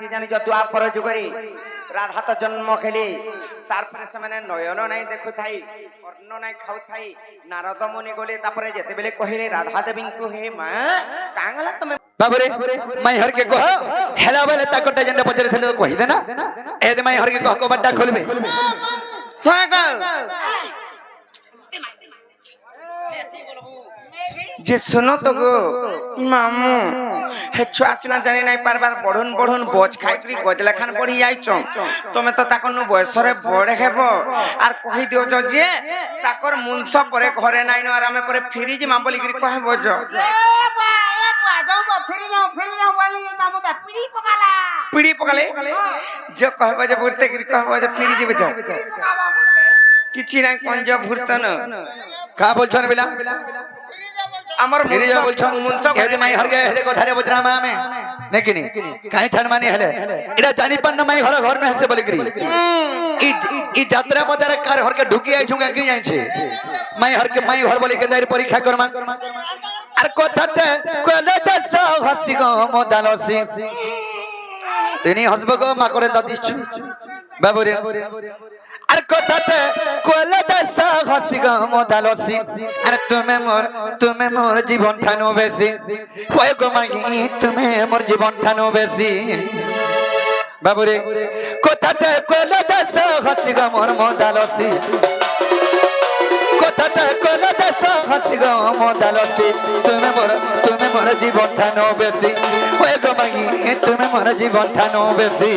জানি যে দ্বাপর যুগরে রাধা তো জন্ম খেলি তারপরে সেমানে নয়ন নাই দেখু থাই অন্ন নাই খাও থাই নারদ মুনি গলে তারপরে যেতেবেলে কহিলে রাধা দেবীଙ୍କୁ হে মা কাঙ্গলা তুমি बाबरे माई हर के कह हेला बेले ताकटा जंडा पचरे थले तो कहि देना ए दे माई हर के कह को बड्डा खोलबे हां गा जे सुनो तो गो मामू हे छुआ सिना जानि नाही पारबार बढुन बढुन बोझ खाइ करी गजला खान पड़ी जाइछ तमे तो ताकनु बयसरे बड़े हेबो आर कहि दियो जो जे ताकर मुंस परे घरे नाही न आर हमें परे फिरी जे मां बोली करी कहबो जो पीड़ी पकाले जो कहबो जे बुरते करी कहबो जे फिरी जेबे जो किछि नाही कोन जो भूरतन का बोलछन बिला हमर फिरी जा बोलछन मुंस ए दे माई हर के हेदे को धारे बजरामा में नेकिनी काहे छन मानी हेले इडा जानी पन माई घर में हसे बोली करी ई यात्रा पदारे कार हर के ढुकी आई छुगा की जाई छे माई घर बोली के दारी परीक्षा करमा আর কথাতে কলে দশ হাসি গো মদালসি তিনি হসব গো মা করে দাদিছু বাবুরে আর কথাতে কলে দশ হাসি গো মদালসি আর তুমি মোর জীবন ঠানো বেশি ওই গো মাগি তুমি মোর জীবন ঠানো বেশি বাবুরে কথাতে কলে দশ হাসি গো মোর মদালসি কথাটা কলে দেশ হাসি গো মদালসি তুমি মোর জীবন ঠানো বেশি ওই গো মাগি তুমি মোর জীবন ঠানো বেশি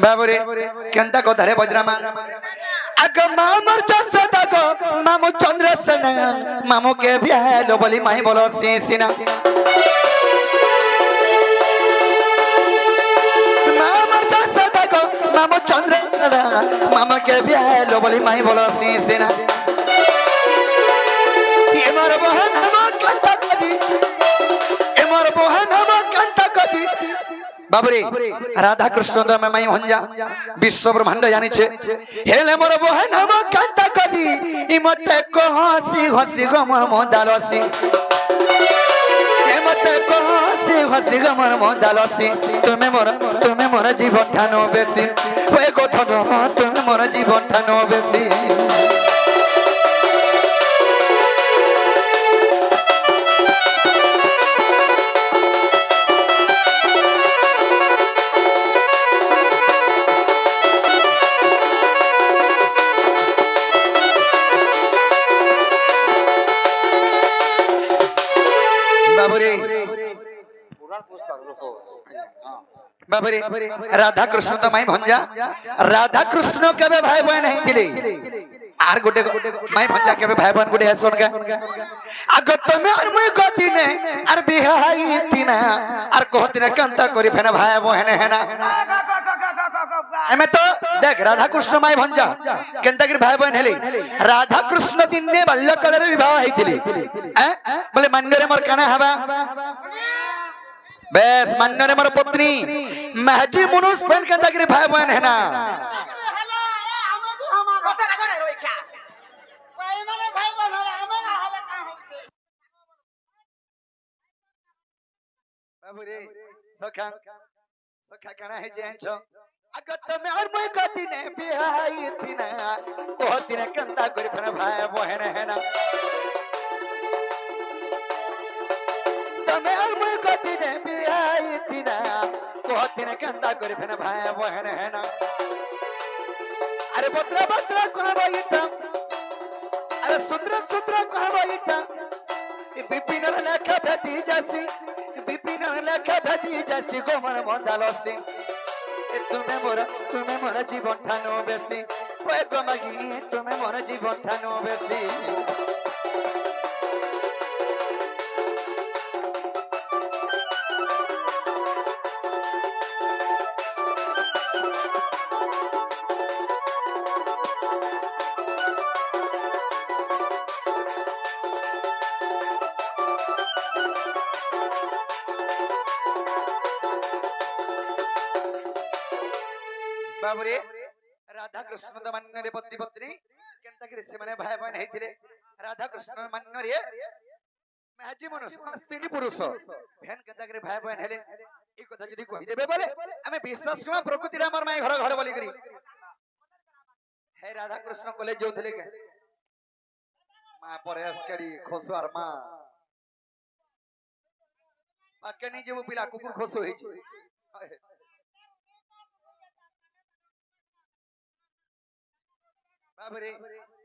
बाबरे केंता को धरे बजरामा अग मामर चंसदा को मामू चंद्रसेन मामू के बियालो बोली माई बोलो सीना मामर चंसदा को मामू चंद्रसेन मामू के बियालो बोली माई बोलो सीना ये मोर बहन हम कांता कदी ये मोर बहन हम कांता कदी बाबरे राधा कृष्ण तो मैं माई भंजा विश्व ब्रह्मांड जानी छे हेले मोर बहन हम कांता कदी इ मते को हसी हसी गो मोर मदालसी ए मते को हसी हसी गो मोर मदालसी तुम्हें मोर जीवन ठानो बेसी ओए कथा तुम्हें मोर जीवन ठानो बेसी बाबरे राधा कृष्ण तो माई भंजा राधा कृष्ण केबे भाई बहन हेतिले आर गोटे माई भंजा केबे भाई बहन गोटे हसन का आग तमे आर मुई गति ने आर बिहाई तिना आर कहति ने कांता करी फेना भाई बहन हेना एमे तो देख राधा कृष्ण माई भंजा केंता कर भाई बहन हेले राधा कृष्ण दिन ने बाल्य काल रे विवाह हेतिले बोले मान्यरे मोर काना हबा बेस मान्य रे मोर पत्नी महजी मुनुस पेन केंता करी भाई बहन है ना बाबूरे सखा काना है जेन छो अगर तमे और मोय कति ने बिहाई तिना कहति ने केंता करी फेना भाई बहन है ना तमे और मोय कति ने बिहाई तिना कहति ने केंता करी फेना भाई बहन है ना अरे बत्रा कहबो इटा अरे सुंदर कहबो इटा विपिन लेखा भेटी जासी विपिन लेखा भेटी जासी गोमर मदालसी तुम्हें मोर जीवन ठानो बेसी ओए गो मागी तुम्हें मोर जीवन ठानो बेसी बाबरे राधा कृष्ण तो मान्य रे पति पत्नी केनता कि से माने भाई बहन हेतिले राधा कृष्ण मान्य रे मैं हाजी मनुष्य स्त्री पुरुष बहन केनता कि भाई बहन हेले ई कथा जदी कहि देबे बोले हमें विश्वास हुआ प्रकृति रे हमर माई घर घर बोली करी हे राधा कृष्ण कॉलेज जोथले के मां प्रयास करी खोसवार मां पाके नहीं जेबो पिला कुकुर खोसो हे छी बाबरे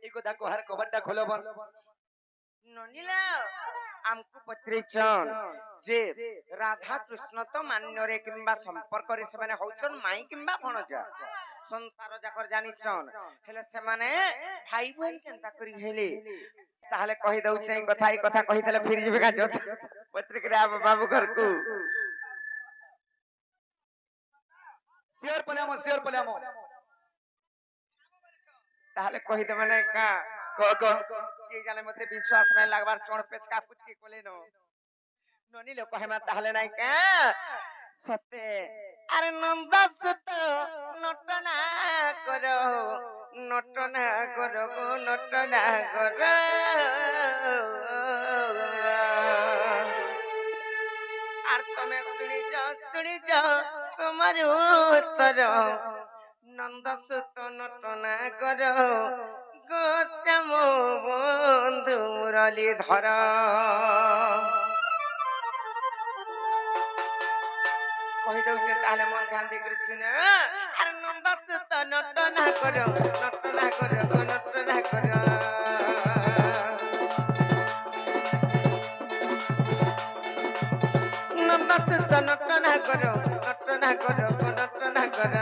एको दा कोहार कबड्डा खोलबन ननिला हमको पत्रिचन जे राधा कृष्ण तो मान्य रे किंबा संपर्क रे से माने होचन माई किंबा भणजा संसार जाकर जानिचन हेले से माने भाई बहन केनता करी हेले ताहले कहि दउ छै कथा ई कथा कहि देले फिर जेबे का जोत पत्रिक रे बाबू घर को शेयर पलामो ताहले कहि देबे नै का को के जाने मते विश्वास नै लागबार चोण पेचका पुचकी कोले नो ननी लोक कहे मा ताहले नै का सत्य अरे नंद सुत नटना करो नटना करो नटना करो আর তুমি শুনি যাও তোমার উত্তর নন্দসুত নটনা কর গোচাম বন্ধু মুরলি ধর কহি দউছে তাহলে মন ধ্যান দিয়ে করেছি না আর নন্দসুত নটনা কর নটনা কর নটনা কর নন্দসুত নটনা কর নটনা কর নটনা কর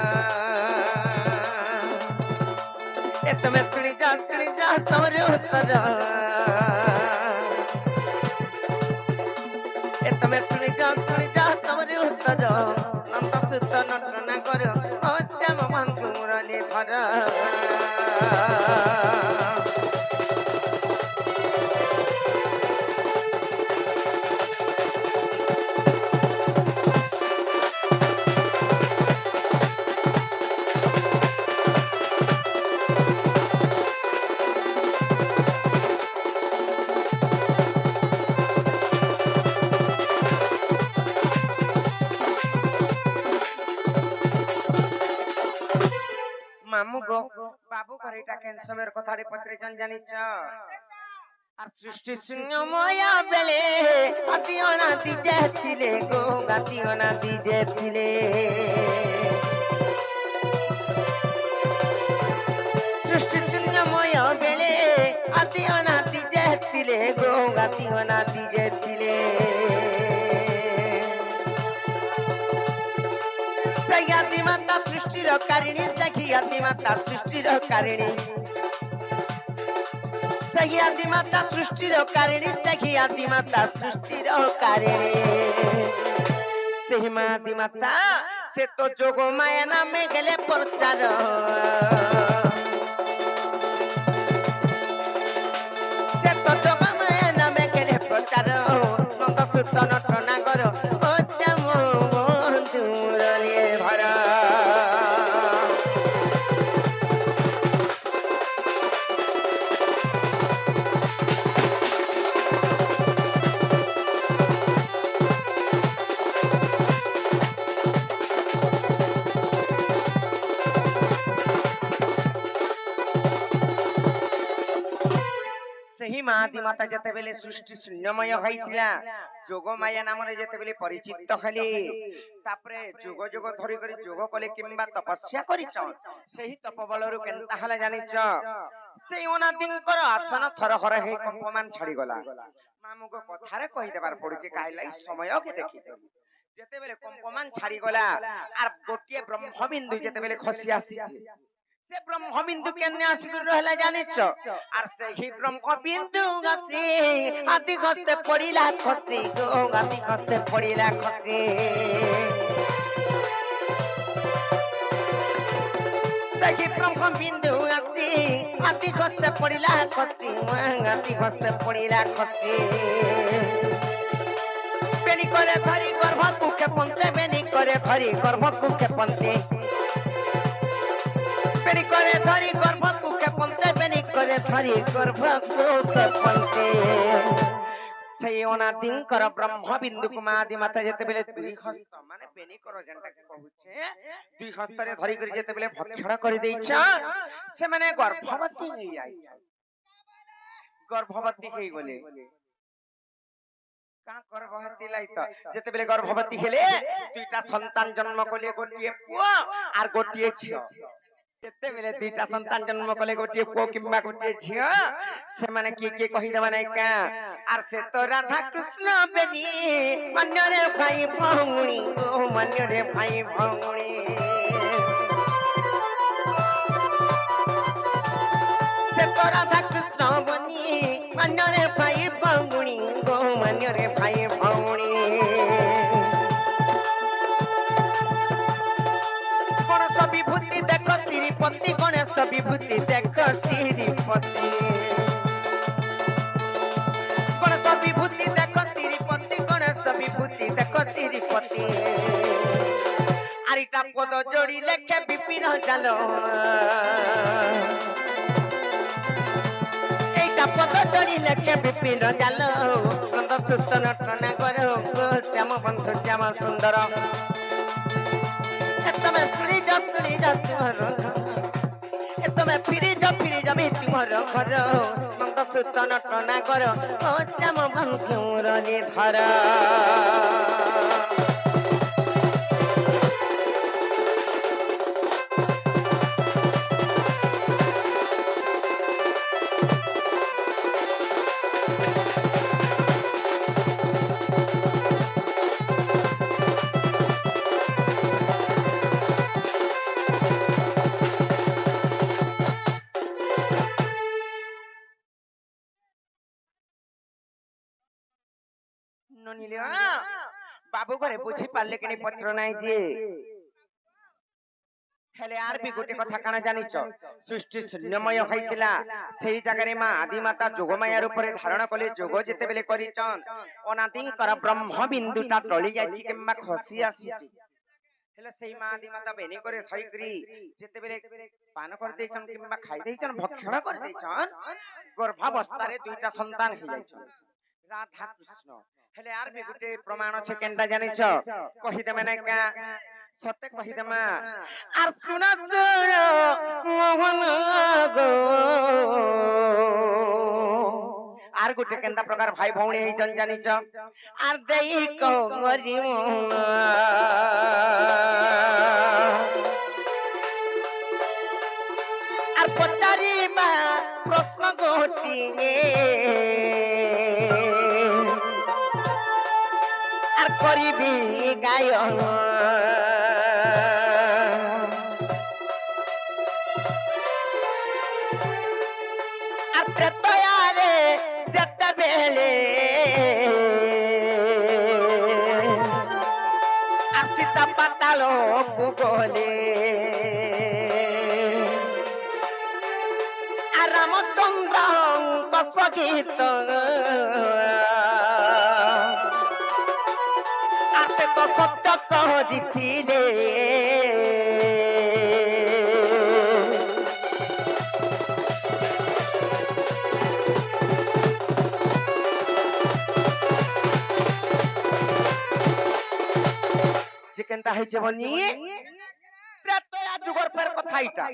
এ তুমি শুনি যাও তোমার উত্তর এ তুমি শুনি যাও তোমার উত্তর নন্দসুত নটনা কর ও শ্যাম বন্ধু মুরলি ধর মামু গো বাবু ঘরে এটা ক্যান্সারের কথাটি পত্রিজন জানিছ আর সৃষ্টি শূন্যময় বেলে আতি অনাতি যেতিলে গো গাতি অনাতি যেতিলে সৃষ্টি শূন্যময় বেলে আতি অনাতি যেতিলে গো গাতি অনাতি যেতিলে सयादी माता सृष्टि कारिणी सखियादी माता सृष्टि कारिणी सयादी माता सृष्टि कारिणी सखियादी माता सृष्टि कारिणी सेहिमादी माता से तो जोग माया नामे गेले प्रचार से तो जोग माया नामे गेले प्रचार नंदसुत नटना करो ओ श्याम बंधु मुरली धर ସେହି ମାଦି ମାତା ଯେତେବେଳେ ସୃଷ୍ଟି ଶୂନ୍ୟମୟ ହୋଇଥିଲା ଯୋଗ ମାୟା ନାମରେ ଯେତେବେଳେ ପରିଚିତ ହେଲେ ତାପରେ ଯୁଗ ଯୁଗ ଧରି କରି ଯୋଗ କଲେ କିମ୍ବା ତପସ୍ୟା କରିଛ ସେହି ତପବଳରୁ କେନ୍ତା ହେଲା ଜାଣିଛ ସେଇ ଅନାଦିଙ୍କର ଆସନ ଥର ହର ହେଇ କମ୍ପମାନ ଛାଡ଼ିଗଲା ମାମୁଙ୍କ କଥାରେ କହିଦେବାର ପଡୁଛି କାହିଲା ସମୟକେ ଦେଖିଦେବି ଯେତେବେଳେ କମ୍ପମାନ ଛାଡ଼ିଗଲା ଆର ଗୋଟିଏ ବ୍ରହ୍ମବିନ୍ଦୁ ଯେତେବେଳେ ଖସି ଆସିଛି से ब्रह्मबिंदु केने आसिक रहला जानिछ आर सेही ब्रह्मबिंदु गसी आदि गते पड़िला खसी गो आदि गते पड़िला खसी सेही ब्रह्मबिंदु गसी आदि गते पड़िला खसी आदि गते पड़िला खसी बेनी करे धरी गर्भ को के पंते बेनी करे धरी गर्भ को के पंते বেনি করে ধরি গর্ভকু ক্ষেপন্তে বেনি করে ধরি গর্ভকু ক্ষেপন্তে সেই অনাদিঙ্কর ব্রহ্মবিন্দুকু মা আদি মাতা যেতেবেলে দুই হস্ত মানে বেনি কর যেটাকে কହୁছে দুই হস্তরে ধরি করে যেতেবেলে ভক্ষণ করে ଦେଇଛ ସେମାନେ গর্ভবতী হয়ে যাইছ গর্ভবতী হয়ে গলে কা গর্ভবতী লাইত যেতেবেলে গর্ভবতী হেলে দুইটা সন্তান জন্ম কলে গোটিয়ে পুଅ আর গোটিয়ে ঝিଅ যেতেবেলে দুইটা সন্তান জন্ম কলে গোটিয়ে পুଅ কিংবা গোটিয়ে ঝিଅ ସେମାନେ କିଏ କହିଦେବା ନାଇଁ କା আর সে তো রাধা কৃষ্ণ বেনি মান্যরে ভাই ভৌণী ও মান্যরে ভাই ভৌণী সে তো রাধা কৃষ্ণ বনি মান্যরে ভাই ভৌণী গো মান্যরে ভাই ভৌণী গণেশ বিভূতি দেখো শ্রীপতি গণেশ বিভূতি দেখো শ্রীপতি গণেশ বিভূতি দেখো শ্রীপতি গণেশ বিভূতি দেখো শ্রীপতি আরিটা পদ যোড়ি লেখে বিপিন জাল এইটা পদ যোড়ি লেখে বিপিন জাল নন্দ সুত নটনা কর শ্যাম বন্ধু শ্যাম সুন্দর তুমি শুনি যা তোমার তুমি ফিরি যা তোমার ঘর নন্দ সুত নটনা কর ও শ্যাম বন্ধু রনি ধর ননিলে বাবু ঘরে বুঝি পারলে কিনি পত্র নাই যে হেলে আর বি গোটে কথা কানা জানিছ সৃষ্টি শূন্যময় হইতিলা সেই জায়গারে মা আদি মাতা যোগমায়ার উপরে ধারণা কলে যোগ যেতেবেলে করিছন অনাদিঙ্কর ব্রহ্মবিন্দুটা টলি যাইছি কিংবা খসি আসিছি হেলে সেই মা আদি মাতা বেনি করে ধরি করি যেতেবেলে পান করে দেইছন কিংবা খাই দেইছন ভক্ষণ করে দেইছন গর্ভাবস্থারে দুইটা সন্তান হই যাইছন রাধা কৃষ্ণ হেলে আর বি গোটে প্রমাণ আছে কেনটা জানিছ কহিদেমে না কা সত্যি কহিদেমা আর শুনা মোহন গো আর গোটে কেনটা প্রকার ভাই ভৌণী হইছন জানিছ আর দেই করি আর পচারি মা প্রশ্ন গোটিয়ে আর করিবি গায়ন আর ত্রেতয়ারে যেতেবেলে আর সীতা পাতাল গলে আর রামচন্দ্র সগীত সে তো সত্য কহিছিলে যে কেনটা হইছে বনি ত্রেতয়া যুগর ফের কথা এটা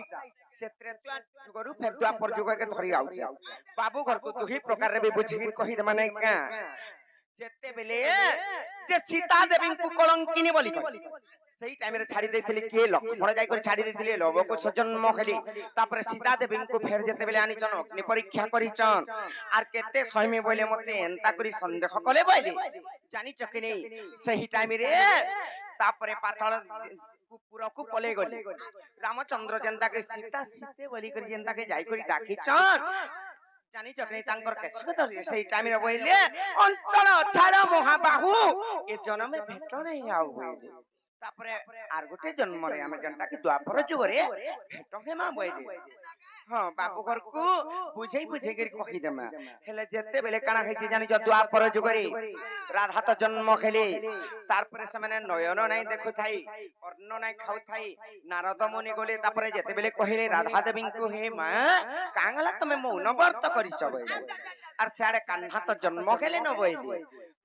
সে ত্রেতয়া যুগরু ফের দ্বাপর যুগকে ধরি আউছে বাবু ঘরକୁ দুহি প্রকারে বি বুঝি কহি দে মানে কা যেতেবেলে যে সীতা দেবীଙ୍କୁ কলঙ্কিনী বলি সেই টাইমে ছাড়ি দেইଥିଲି কিଏ ଲକ୍ଷ୍ମଣ ଯାଇ କରି ଛାଡି ଦେଇଥିଲେ ଲବକୁ ସଜନ୍ମ ଖେଲି ତାପରେ ସୀତା ଦେବୀଙ୍କୁ ଫେର ଯେତେବେଳେ ଆଣିଛନ୍ ଅଗ୍ନି ପରୀକ୍ଷା କରିଛନ୍ আর কেতে সৈমি বলে মতে এন্তা করি সন্দেহ কলে বইলে জানিছ কি নেই সেই টাইমে তারপরে পাতাল পুরকু পলে গলি রামচন্দ্র যেন্তাকে সীতা সীতে বলি করে যেন্তাকে যাই করে ডাকিছন জানিছ কি নেই তাঙ্কর কেসকে ধরি সেই টাইমে বইলে অঞ্চল ছাড় মহাবাহু এ জন্মে ভেট নাই আউ বইলে তারপরে আর গোটে জন্মরে আমি যেটা কি দ্বাপর যুগরে ভেট হেমা বইলি হ্যাঁ বাবু ঘরকু বুঝেই বুঝেই করে কহিদেমা হেলে যেতেবেলে কাଣା হয়েছে জানিছ দ্বাপর যুগরে রাধা তো জন্ম খেলি তারপরে সেমানে নয়ন নাই দেখুথাই অন্ন নাই খাউথাই নারদ মুনি গলে তারপরে যেতেবেলে কহিলে রাধা দেবীଙ୍କୁ হে মা কাঙলা তুমি মৌন ব্রত করিছ বইলে আর সিয়াড়ে কাহ্না তো জন্ম খেলে ন বইলি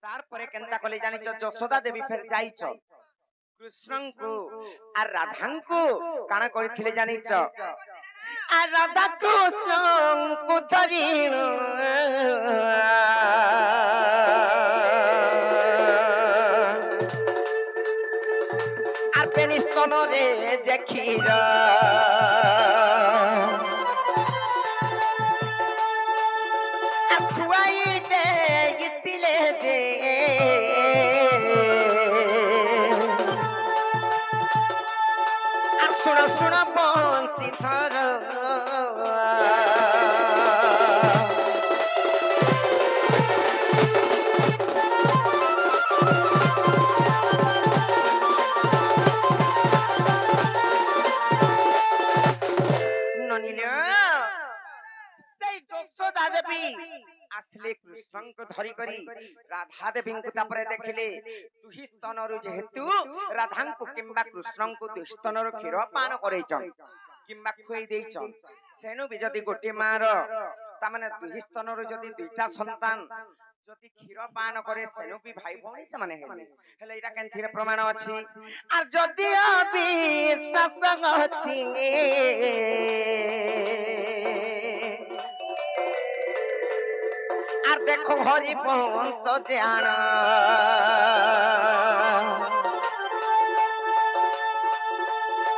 তারপরে কেনতা কলে জানিছ যশোদা দেবী ফের যাইছ কৃষ্ণଙ୍କୁ আর রাধাଙ୍କୁ কাଣା করিଥିଲେ জানিছ আর রাধা কৃষ্ণଙ୍କୁ ধরি আর পেনি স্তনরে যে ক্ষীর আর খুয়াই দেখিলে যে আর শুণ শুণ বংশীধর ননিল সেই যশোদা দেবী আসলে কৃষ্ণଙ୍କୁ ধরি করি রাধা দেবীଙ୍କୁ তাপরে দেখিলে দুহি স্তনରୁ যেহেতু রাধাଙ୍କୁ কিংবা কৃষ্ণଙ୍କୁ দুহি স্তনରୁ କ୍ଷୀର ପାନ କରେଇଛନ୍ কিংবা খুয়াই ଦେଇଛନ୍ ସେନୁ ବି ଯଦି ଗୋଟିଏ ମାର ତାମାନେ ଦୁହି স্তনରୁ ଯଦି ଦୁଇଟା ସନ୍ତାନ যদি ক্ষীর পান করে সেনু বি ভাই ভৌণী সেমানে হেলে হেলে এটা কেনথিরে প্রমাণ আছে আর যদি বিশ্বাস ଅଛି আর দেখো হরি বংশ জান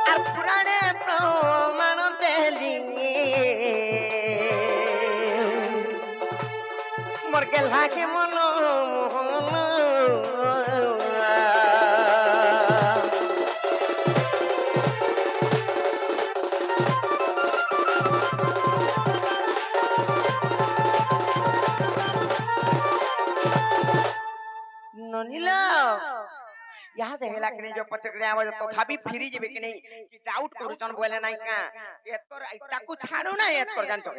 আর পুরাণে প্রমাণ দেলি মোর গেলা কে মন ননিলা यहाँ देखेला कि नहीं जो पचकड़े आवाज तथापि फिरी जेबे कि नहीं कि डाउट करूचन बोले नहीं का एतकर इटा को छाड़ो ना एतकर जानचो